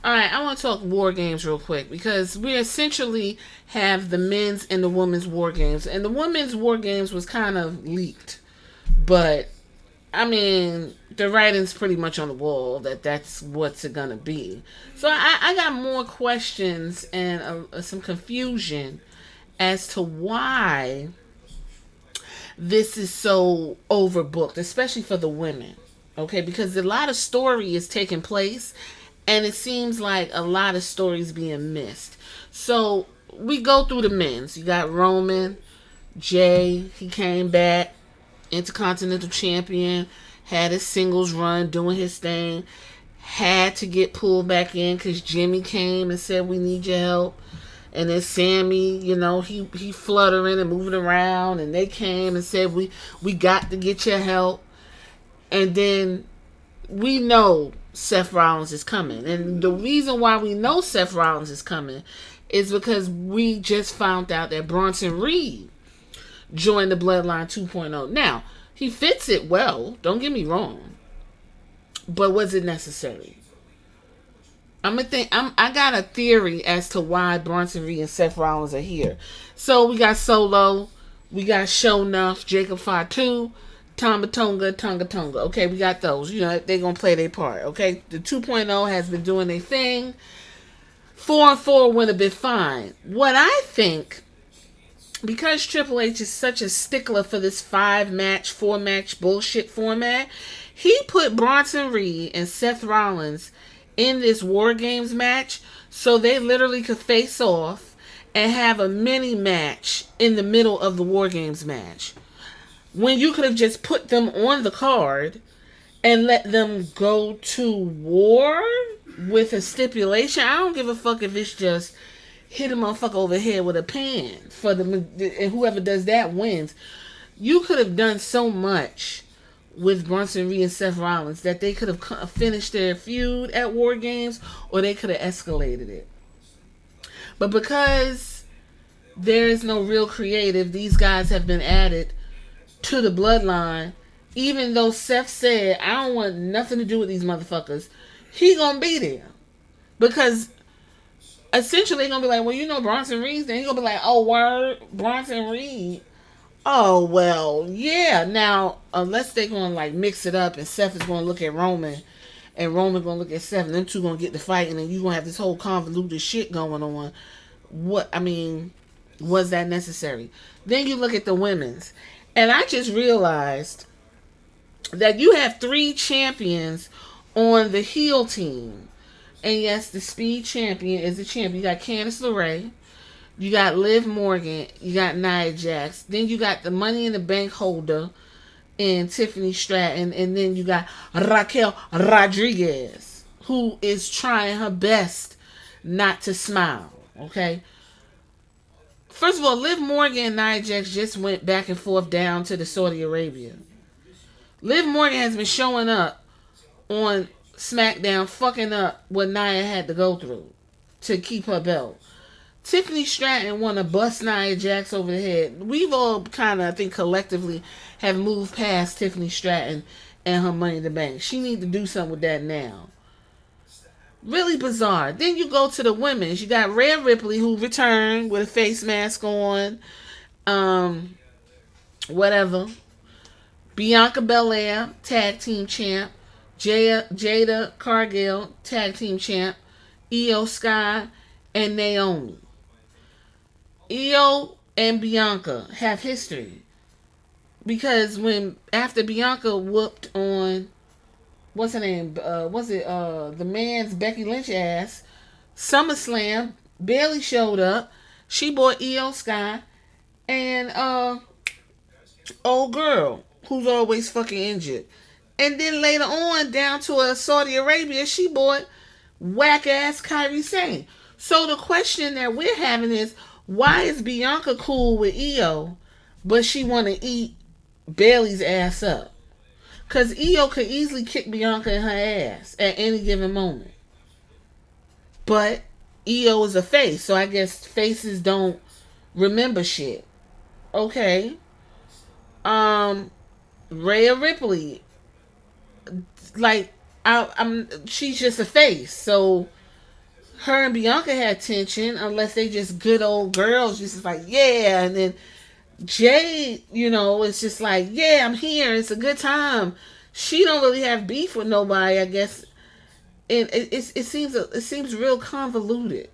All right, I want to talk war games real quick because we essentially have the men's and the women's war games, and the women's war games was kind of leaked, but I mean the writing's pretty much on the wall that that's what's it gonna be. So I got more questions and some confusion as to why this is so overbooked, especially for the women. Okay, because a lot of story is taking place, and it seems like a lot of stories being missed. So we go through the men's. You got Roman, Jay. He came back, Intercontinental Champion, had his singles run, doing his thing. Had to get pulled back in because Jimmy came and said we need your help. And then Sammy, he fluttering and moving around, and they came and said we got to get your help. And then we know Seth Rollins is coming. And the reason why we know Seth Rollins is coming is because we just found out that Bronson Reed joined the Bloodline 2.0. Now, he fits it well, don't get me wrong. But was it necessary? I got a theory as to why Bronson Reed and Seth Rollins are here. So we got Solo, we got Show Nuff, Jacob Fatu, Tama Tonga, Tonga Tonga. Okay, we got those. They're going to play their part. Okay, the 2.0 has been doing their thing. 4 and 4 would have been fine. What I think, because Triple H is such a stickler for this 5-match, 4-match bullshit format, he put Bronson Reed and Seth Rollins in this War Games match so they literally could face off and have a mini match in the middle of the War Games match. When you could have just put them on the card and let them go to war with a stipulation. I don't give a fuck if it's just hit a motherfucker over the head with a pan for and whoever does that wins. You could have done so much with Bronson Reed and Seth Rollins that they could have finished their feud at War Games, or they could have escalated it. But because there is no real creative, these guys have been added to the bloodline. Even though Seth said, I don't want nothing to do with these motherfuckers, he gonna be there. Because essentially they're gonna be like, well, Bronson Reed. Then he gonna be like, oh, word, Bronson Reed. Oh, well, yeah. Now, unless they're gonna like mix it up and Seth is gonna look at Roman and Roman gonna look at Seth and them two gonna get to fight, and then you gonna have this whole convoluted shit going on. Was that necessary? Then you look at the women's. And I just realized that you have 3 champions on the heel team. And yes, the Speed champion is the champion. You got Candice LeRae. You got Liv Morgan. You got Nia Jax. Then you got the Money in the Bank holder in Tiffany Stratton. And then you got Raquel Rodriguez, who is trying her best not to smile. Okay? First of all, Liv Morgan and Nia Jax just went back and forth down to the Saudi Arabia. Liv Morgan has been showing up on SmackDown, fucking up what Nia had to go through to keep her belt. Tiffany Stratton want to bust Nia Jax over the head. We've all kind of, I think, collectively have moved past Tiffany Stratton and her Money in the Bank. She need to do something with that now. Really bizarre. Then you go to the women's. You got Rhea Ripley, who returned with a face mask on. Whatever. Bianca Belair, tag team champ. Jada Cargill, tag team champ. Io Sky, and Naomi. Io and Bianca have history. Because after Bianca whooped on, what's her name? The man's Becky Lynch ass? SummerSlam, Bayley showed up. She bought Io Sky and old girl who's always fucking injured. And then later on, down to Saudi Arabia, she bought whack ass Kairi Sane. So the question that we're having is, why is Bianca cool with Io, but she want to eat Bayley's ass up? Because Io could easily kick Bianca in her ass at any given moment. But Io is a face, so I guess faces don't remember shit. Okay. Rhea Ripley, like, she's just a face, so Her and Bianca had tension, unless they just good old girls, just like yeah, and then Jay, it's just like yeah, I'm here. It's a good time. She don't really have beef with nobody, I guess, and it seems real convoluted,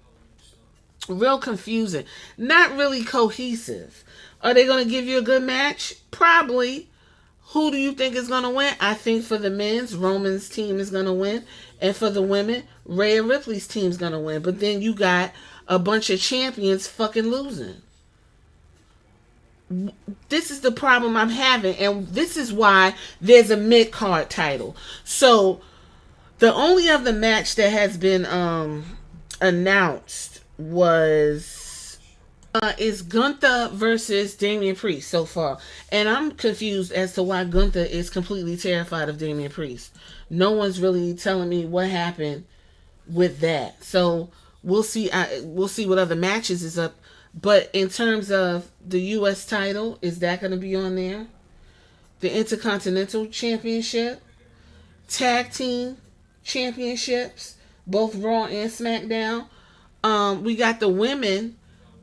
real confusing, not really cohesive. Are they going to give you a good match? Probably. Who do you think is going to win? I think for the men's, Roman's team is going to win. And for the women, Rhea Ripley's team is going to win. But then you got a bunch of champions fucking losing. This is the problem I'm having. And this is why there's a mid-card title. So the only other match that has been announced was is Gunther versus Damian Priest so far, and I'm confused as to why Gunther is completely terrified of Damian Priest. No one's really telling me what happened with that. So we'll see. We'll see what other matches is up. But in terms of the U.S. title, is that going to be on there? The Intercontinental Championship, Tag Team Championships, both Raw and SmackDown. We got the women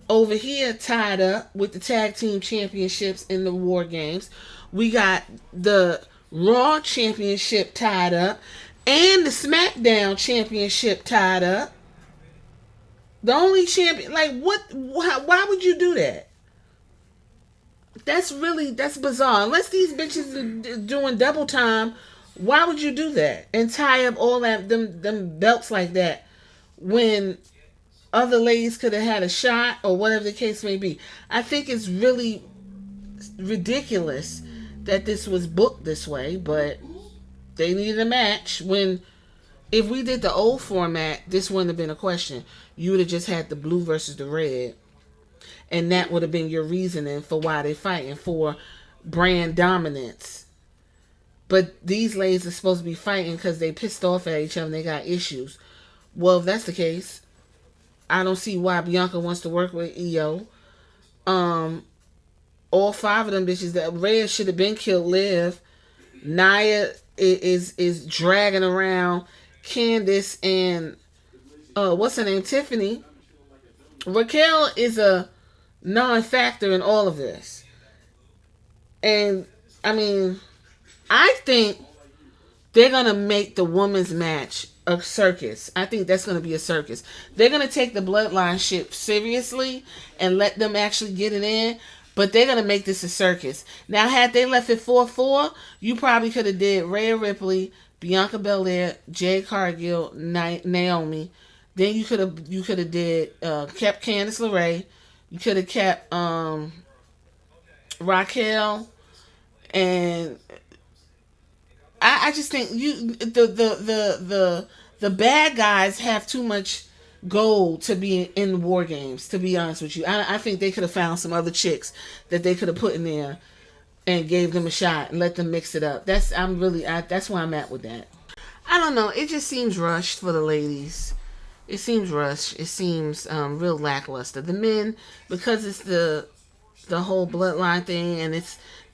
over here tied up with the tag team championships in the War Games. We got the Raw Championship tied up and the SmackDown Championship tied up. The only champion, like what? Why would you do that? That's bizarre. Unless these bitches are doing double time, why would you do that and tie up all that them belts like that when other ladies could have had a shot or whatever the case may be? I think it's really ridiculous that this was booked this way, but they needed a match when if we did the old format, this wouldn't have been a question. You would have just had the blue versus the red, and that would have been your reasoning for why they're fighting for brand dominance. But these ladies are supposed to be fighting because they pissed off at each other and they got issues. Well, if that's the case, I don't see why Bianca wants to work with EO. All five of them bitches, that Rhea should have been killed Liv. Nia is dragging around Candice and what's her name, Tiffany. Raquel is a non-factor in all of this. And I mean, I think they're gonna make the women's match a circus. I think that's gonna be a circus. They're gonna take the bloodline shit seriously and let them actually get it in. But they're gonna make this a circus. Now, had they left it 4-4, you probably could have did Rhea Ripley, Bianca Belair, Jade Cargill, Naomi. Then you could have did kept Candice LeRae. You could have kept Raquel, and I just think the bad guys have too much gold to be in War Games. To be honest with you, I think they could have found some other chicks that they could have put in there and gave them a shot and let them mix it up. That's where I'm at with that. I don't know. It just seems rushed for the ladies. It seems rushed. It seems real lackluster. The men, because it's the whole bloodline thing, and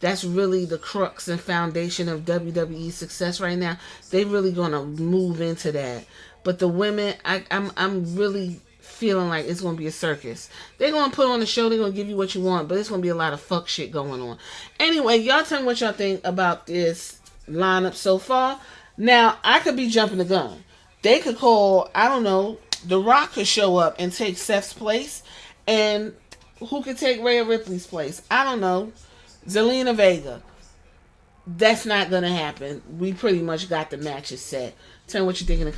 that's really the crux and foundation of WWE's success right now. They really gonna move into that. But the women, I'm really feeling like it's gonna be a circus. They're gonna put on the show. They're gonna give you what you want, but it's gonna be a lot of fuck shit going on. Anyway, y'all tell me what y'all think about this lineup so far. Now, I could be jumping the gun. They could call, I don't know, The Rock could show up and take Seth's place, and who could take Rhea Ripley's place? I don't know. Zelina Vega. That's not gonna happen. We pretty much got the matches set. Tell me what you think in the